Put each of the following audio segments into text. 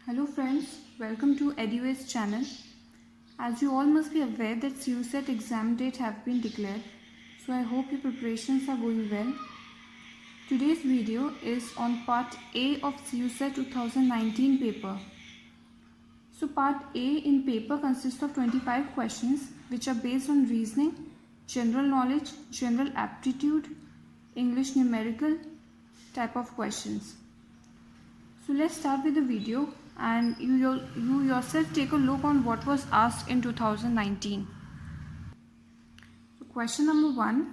Hello friends, welcome to EduWays channel. As you all must be aware that CUSET exam date have been declared, so I hope your preparations are going well. Today's video is on part A of CUSET 2019 paper. So part A in paper consists of 25 questions which are based on reasoning, general knowledge, general aptitude, English numerical type of questions. So let's start with the video and you yourself take a look on what was asked in 2019. So question number 1.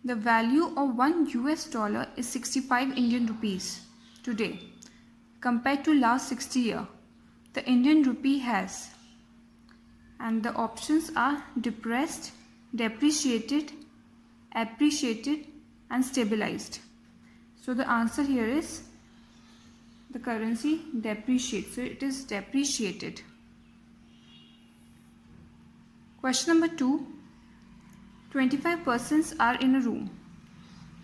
The value of $1 is 65 Indian rupees today. Compared to last 60 years, the Indian rupee has, and the options are depressed, depreciated, appreciated and stabilized. So the answer here is the currency depreciates, so it is depreciated. Question number 2. 25 persons are in a room.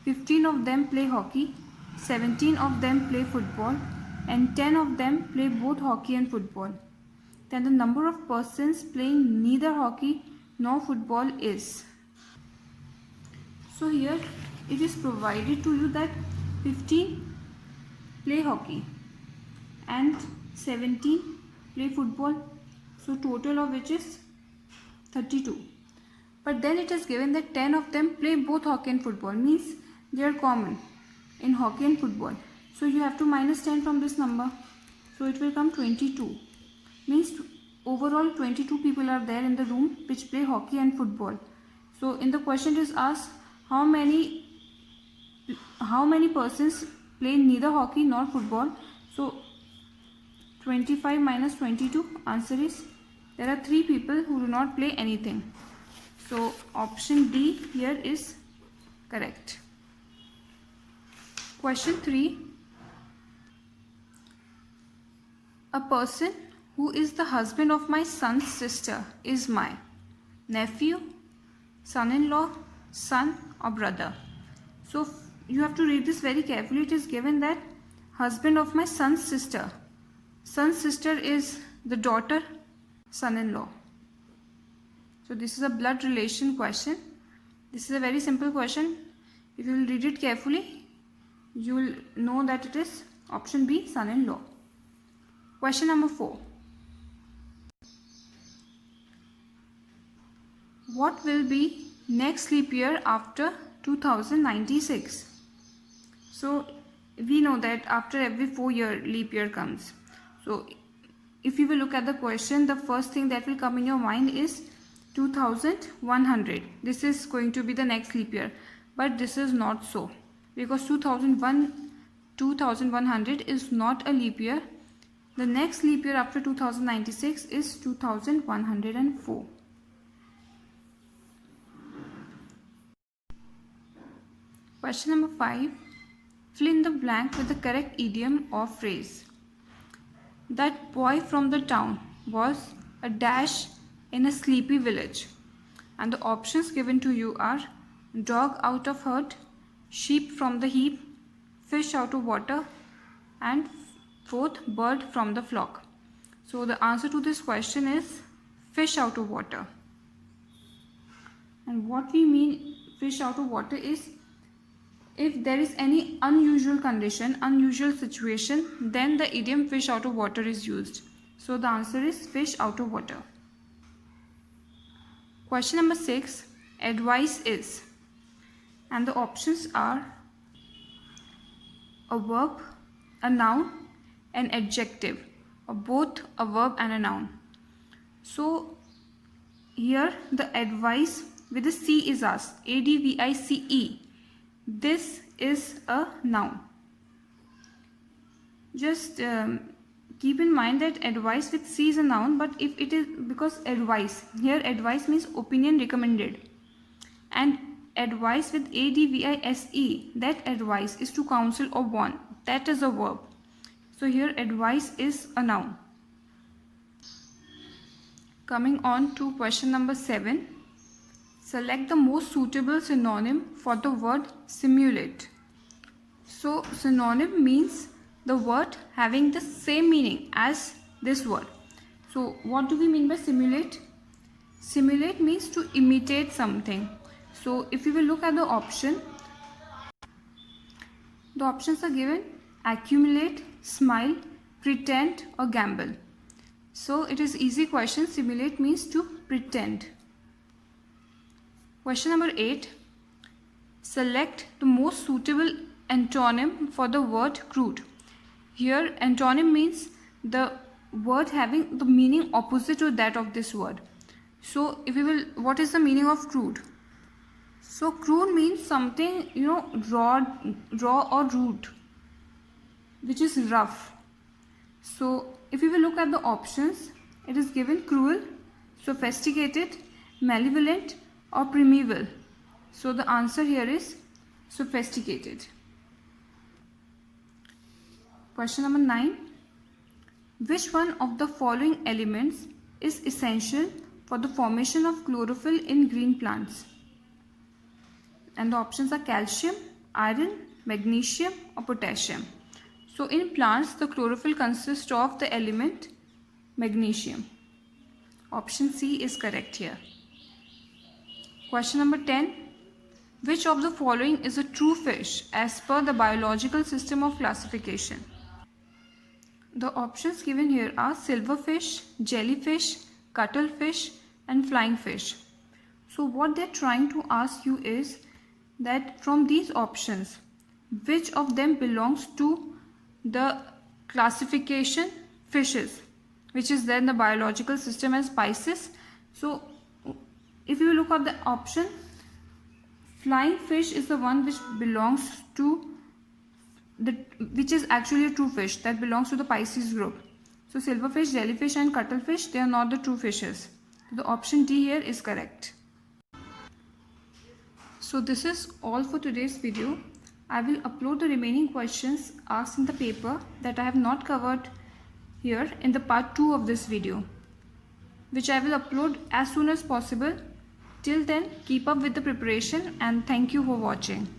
15 of them play hockey, 17 of them play football and 10 of them play both hockey and football. Then the number of persons playing neither hockey nor football is. So here it is provided to you that 15 play hockey and 17 play football, so total of which is 32. But then it is given that 10 of them play both hockey and football, means they are common in hockey and football. So you have to minus 10 from this number, so it will come 22. Means overall 22 people are there in the room which play hockey and football. So in the question it is asked how many persons play neither hockey nor football. So 25 minus 22, answer is there are 3 people who do not play anything. So option D here is correct. Question 3. A person who is the husband of my son's sister is my nephew, son-in-law, son or brother. So you have to read this very carefully. It is given that husband of my son's sister. Son's sister is the daughter, son-in-law. So this is a blood relation question. This is a very simple question. If you will read it carefully, you will know that it is option B, son-in-law. Question number 4. What will be next leap year after 2096? So we know that after every 4 year leap year comes. So if you will look at the question, the first thing that will come in your mind is 2100. This is going to be the next leap year, but this is not so, because 2100 is not a leap year. The next leap year after 2096 is 2104. Question number 5. Fill in the blank with the correct idiom or phrase. That boy from the town was a dash in a sleepy village. And the options given to you are dog out of herd, sheep from the heap, fish out of water, and fourth, bird from the flock. So the answer to this question is fish out of water. And what we mean fish out of water is if there is any unusual condition, unusual situation, then the idiom fish out of water is used. So the answer is fish out of water. Question number 6. Advice is. And the options are a verb, a noun, an adjective, or both a verb and a noun. So here the advice with a C is asked, ADVICE. This is a noun. Just keep in mind that advice with C is a noun, but if it is, because advice, here advice means opinion recommended, and advice with ADVISE, that advice is to counsel or warn, that is a verb. So here advice is a noun. Coming on to question number 7. Select the most suitable synonym for the word simulate. So synonym means the word having the same meaning as this word. So what do we mean by simulate? Simulate means to imitate something. So if we will look at the options are given: accumulate, smile, pretend or gamble. So it is easy question. Simulate means to pretend. Question number 8. Select the most suitable antonym for the word crude. Here antonym means the word having the meaning opposite to that of this word. So if we will, what is the meaning of crude? So crude means something, raw or rude, which is rough. So if we will look at the options, it is given cruel, sophisticated, malevolent or primeval. So the answer here is sophisticated. Question number 9. Which one of the following elements is essential for the formation of chlorophyll in green plants? And the options are calcium, iron, magnesium or potassium. So in plants, the chlorophyll consists of the element magnesium. Option C is correct here. Question number 10. Which of the following is a true fish as per the biological system of classification? The options given here are silverfish, jellyfish, cuttlefish and flying fish. So what they're trying to ask you is that from these options, which of them belongs to the classification fishes, which is then the biological system as Pisces. So if you look at the option, flying fish is the one which belongs to which is actually a true fish that belongs to the Pisces group. So silverfish, jellyfish and cuttlefish, they are not the true fishes. So the option D here is correct. So this is all for today's video. I will upload the remaining questions asked in the paper that I have not covered here in the part 2 of this video, which I will upload as soon as possible. Till then, keep up with the preparation and thank you for watching.